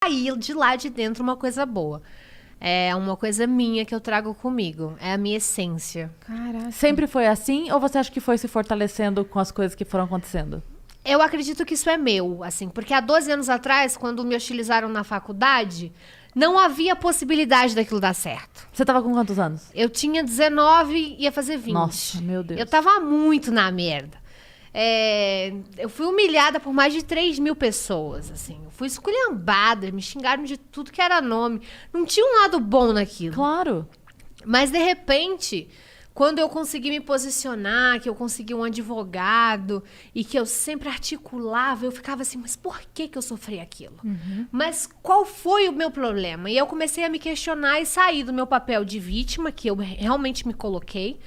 sair de lá de dentro uma coisa boa. É uma coisa minha que eu trago comigo. É a minha essência. Caraca. Sempre foi assim? Ou você acha que foi se fortalecendo com as coisas que foram acontecendo? Eu acredito que isso é meu, assim. Porque há 12 anos atrás, quando me hostilizaram na faculdade, não havia possibilidade daquilo dar certo. Você tava com quantos anos? Eu tinha 19 e ia fazer 20. Nossa, meu Deus. Eu tava muito na merda. Eu fui humilhada por mais de 3.000 pessoas, assim. Eu fui esculhambada, me xingaram de tudo que era nome. Não tinha um lado bom naquilo. Claro. Mas, de repente, quando eu consegui me posicionar, que eu consegui um advogado e que eu sempre articulava, eu ficava assim, mas por que eu sofri aquilo? Mas qual foi o meu problema? E eu comecei a me questionar e sair do meu papel de vítima, que eu realmente me coloquei.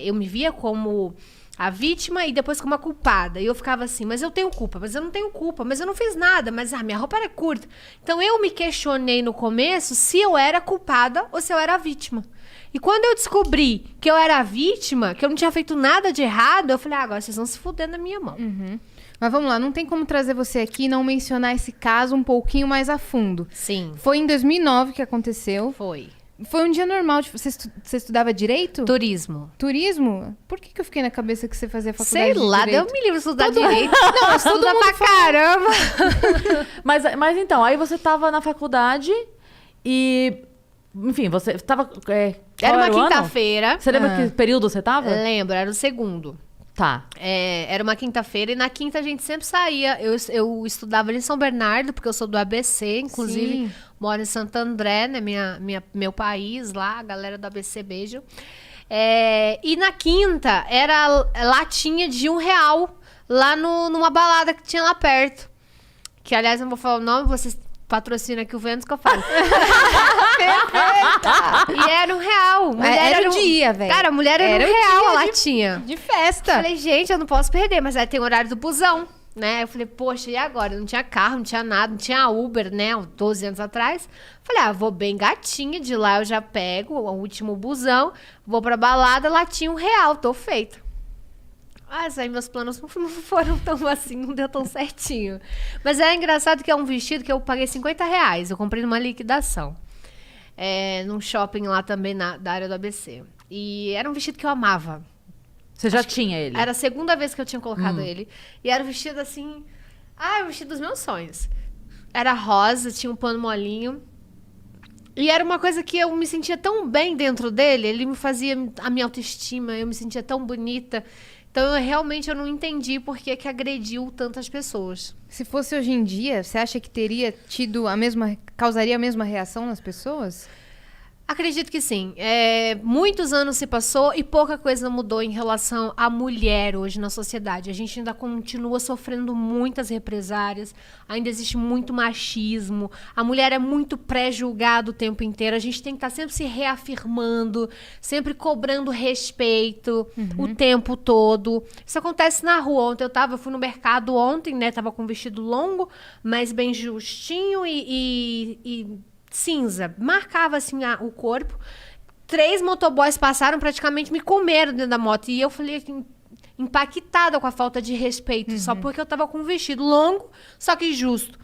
Eu me via como a vítima e depois como a culpada. E eu ficava assim, mas eu tenho culpa, mas eu não tenho culpa, mas eu não fiz nada, mas minha roupa era curta. Então eu me questionei no começo se eu era culpada ou se eu era a vítima. E quando eu descobri que eu era a vítima, que eu não tinha feito nada de errado, eu falei, agora vocês vão se fuder na minha mão. Mas vamos lá, não tem como trazer você aqui e não mencionar esse caso um pouquinho mais a fundo. Sim. Foi em 2009 que aconteceu. Foi. Foi um dia normal. Você estudava direito? Turismo. Turismo? Por que eu fiquei na cabeça que você fazia faculdade Sei de lá, direito? deu me livre estudar direito. Não, mas todo Estuda mundo pra caramba. Mas então, aí você tava na faculdade e... Enfim, você tava... qual Era uma o ano? quinta-feira. Você lembra que período você tava? Lembro, era o segundo. Tá. Era uma quinta-feira e na quinta a gente sempre saía. Eu estudava ali em São Bernardo, porque eu sou do ABC, inclusive Sim. moro em Santo André, né? Meu país lá, a galera do ABC, beijo. E na quinta era latinha de R$1 lá numa balada que tinha lá perto. Que, aliás, eu não vou falar o nome, vocês patrocinam aqui o Vênus que eu falo. E era R$1. Era o dia, velho. Cara, a mulher era Era o R$1 a dia latinha. De festa. Falei, gente, eu não posso perder, mas aí tem o horário do busão, né? Eu falei, poxa, e agora? Não tinha carro, não tinha nada, não tinha Uber, né? 12 anos atrás. Falei, vou bem gatinha, de lá eu já pego o último busão, vou pra balada, latinha R$1, tô feita. Mas aí meus planos não foram tão assim, não deu tão certinho. Mas é engraçado que é um vestido que eu paguei R$50. Eu comprei numa liquidação. Num shopping lá também da área do ABC. E era um vestido que eu amava. Você já tinha ele? Era a segunda vez que eu tinha colocado ele. E era um vestido assim... era o vestido dos meus sonhos. Era rosa, tinha um pano molinho. E era uma coisa que eu me sentia tão bem dentro dele. Ele me fazia a minha autoestima. Eu me sentia tão bonita. Então, eu não entendi por que agrediu tantas pessoas. Se fosse hoje em dia, você acha que teria tido causaria a mesma reação nas pessoas? Acredito que sim. Muitos anos se passou e pouca coisa mudou em relação à mulher hoje na sociedade. A gente ainda continua sofrendo muitas represárias, ainda existe muito machismo, a mulher é muito pré-julgada o tempo inteiro, a gente tem que estar sempre se reafirmando, sempre cobrando respeito o tempo todo. Isso acontece na rua. Eu fui no mercado ontem, né? Tava com um vestido longo, mas bem justinho e cinza, marcava assim o corpo. 3 motoboys passaram, praticamente me comeram dentro da moto. E eu falei assim, impactada com a falta de respeito, só porque eu tava com um vestido longo, só que justo.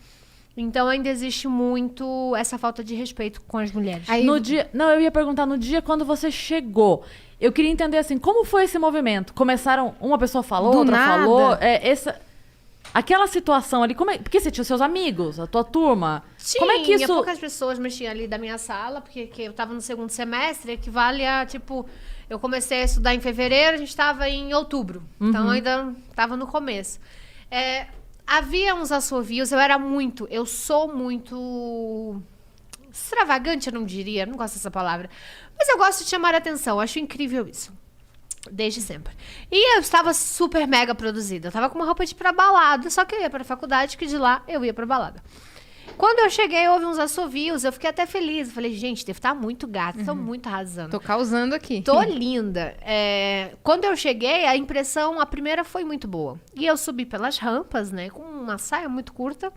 Então ainda existe muito essa falta de respeito com as mulheres. Aí, eu ia perguntar, no dia quando você chegou, eu queria entender assim, como foi esse movimento? Começaram, uma pessoa falou, Do outra nada. falou, aquela situação ali, porque você tinha os seus amigos, a tua turma. Como é que isso... poucas pessoas mexiam ali da minha sala, porque eu tava no segundo semestre, equivale a, eu comecei a estudar em fevereiro, a gente tava em outubro. Então, ainda tava no começo. Havia uns assovios, eu sou muito extravagante, eu não diria, não gosto dessa palavra. Mas eu gosto de chamar a atenção, acho incrível isso. Desde sempre. E eu estava super mega produzida. Eu tava com uma roupa de ir pra balada, só que eu ia pra faculdade, que de lá eu ia pra balada. Quando eu cheguei, houve uns assovios, eu fiquei até feliz. Eu falei, gente, deve estar muito gata, estão muito arrasando. tô causando aqui. Tô linda. Quando eu cheguei, a primeira foi muito boa. E eu subi pelas rampas, né, com uma saia muito curta.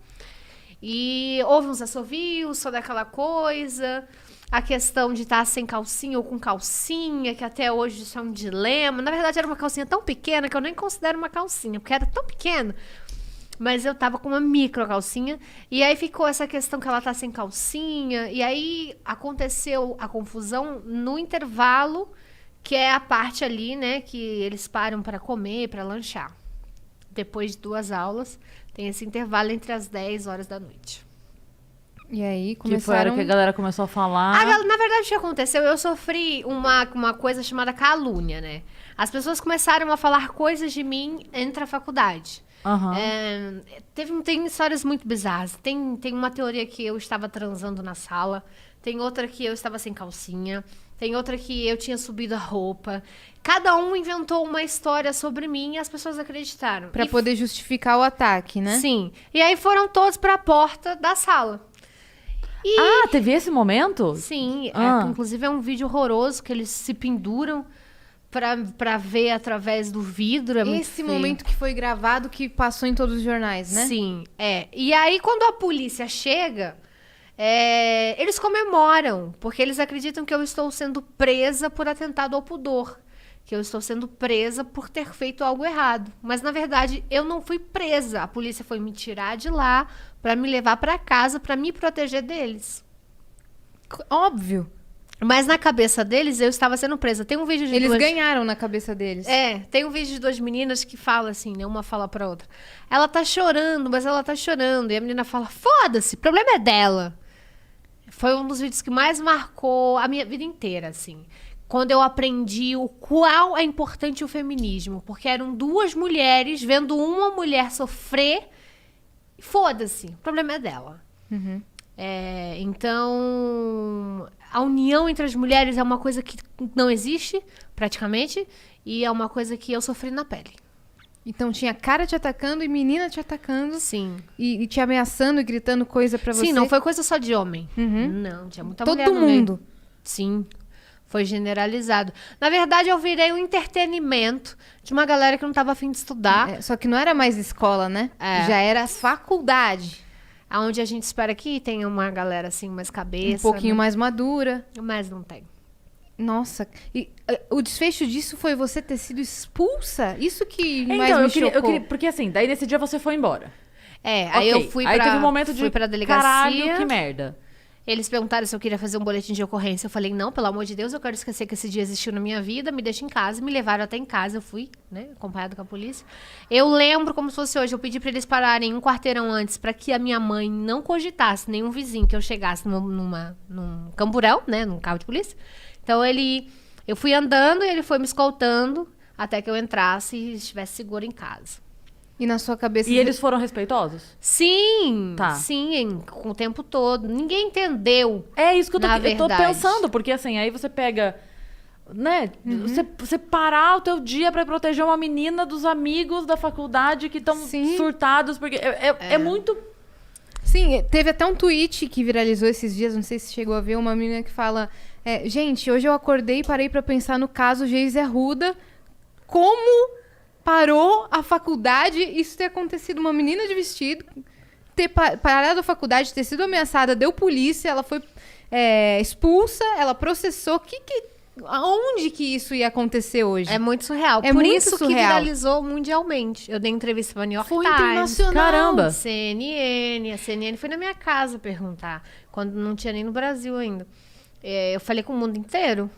E houve uns assovios, só daquela coisa... A questão de estar sem calcinha ou com calcinha, que até hoje isso é um dilema. Na verdade, era uma calcinha tão pequena que eu nem considero uma calcinha, porque era tão pequena. Mas eu tava com uma micro calcinha. E aí ficou essa questão que ela tá sem calcinha. E aí aconteceu a confusão no intervalo, que é a parte ali, né? Que eles param pra comer, pra lanchar. Depois de 2 aulas, tem esse intervalo entre as 10 horas da noite. E aí Que foi a hora começaram... que a galera começou a falar. Na verdade, o que aconteceu? Eu sofri uma coisa chamada calúnia, né? As pessoas começaram a falar coisas de mim entre a faculdade. Aham. Tem histórias muito bizarras. Tem uma teoria que eu estava transando na sala. Tem outra que eu estava sem calcinha. Tem outra que eu tinha subido a roupa. Cada um inventou uma história sobre mim e as pessoas acreditaram. Pra E poder justificar o ataque, né? Sim. E aí foram todos pra porta da sala. E Ah, teve esse momento? sim, Ah. inclusive é um vídeo horroroso que eles se penduram pra ver através do vidro. É muito Esse feio. momento que foi gravado, que passou em todos os jornais, né? Sim, é. E aí, quando a polícia chega, eles comemoram, porque eles acreditam que eu estou sendo presa por atentado ao pudor. Que eu estou sendo presa por ter feito algo errado. Mas, na verdade, eu não fui presa. A polícia foi me tirar de lá pra me levar pra casa pra me proteger deles. Óbvio. Mas na cabeça deles, eu estava sendo presa. Tem um vídeo de Eles duas... ganharam na cabeça deles. Tem um vídeo de 2 meninas que fala assim, né? Uma fala pra outra. Ela tá chorando, mas ela tá chorando. E a menina fala, foda-se, o problema é dela. Foi um dos vídeos que mais marcou a minha vida inteira, assim. Quando eu aprendi o qual é importante o feminismo. Porque eram 2 mulheres vendo uma mulher sofrer. Foda-se, o problema é dela. Uhum. Então, a união entre as mulheres é uma coisa que não existe, praticamente. E é uma coisa que eu sofri na pele. Então tinha cara te atacando e menina te atacando. Sim. E te ameaçando e gritando coisa pra você. Sim, não foi coisa só de homem. Uhum. Não, tinha muita Todo mulher no meio. mundo. Sim, foi generalizado. Na verdade, eu virei um entretenimento de uma galera que não tava afim de estudar. Só que não era mais escola, né? Já era faculdade. Onde a gente espera que tenha uma galera assim, mais cabeça. Um pouquinho né? mais madura. Mas não tem. Nossa. E o desfecho disso foi você ter sido expulsa? Isso que mais Então, me eu queria, chocou. porque assim, daí nesse dia você foi embora. Aí Ok. eu fui Aí pra, teve um momento de fui pra delegacia. caralho, que merda. Eles perguntaram se eu queria fazer um boletim de ocorrência. Eu falei, não, pelo amor de Deus, eu quero esquecer que esse dia existiu na minha vida. Me deixa em casa. Me levaram até em casa. Eu fui, né, acompanhada com a polícia. Eu lembro como se fosse hoje. Eu pedi pra eles pararem um quarteirão antes pra que a minha mãe não cogitasse, nenhum vizinho, que eu chegasse num camburão, né, num carro de polícia. Então eu fui andando e ele foi me escoltando até que eu entrasse e estivesse seguro em casa. E na sua cabeça... E eles foram respeitosos? Sim, Tá. sim, com o tempo todo. Ninguém entendeu. É isso que eu tô Na verdade. pensando, porque assim, aí você pega, né, você parar o teu dia pra proteger uma menina dos amigos da faculdade que estão Sim. surtados, porque é muito... Sim, teve até um tweet que viralizou esses dias, não sei se chegou a ver, uma menina que fala... gente, hoje eu acordei e parei pra pensar no caso Geise Arruda. Como parou a faculdade isso ter acontecido? Uma menina de vestido ter parado a faculdade, ter sido ameaçada, deu polícia, ela foi expulsa, ela processou. Aonde que isso ia acontecer hoje? É muito surreal. É Por muito isso que surreal. viralizou mundialmente. Eu dei entrevista pra New York Foi Times. internacional. Caramba. CNN. A CNN foi na minha casa perguntar. Quando não tinha nem no Brasil ainda. Eu falei com o mundo inteiro.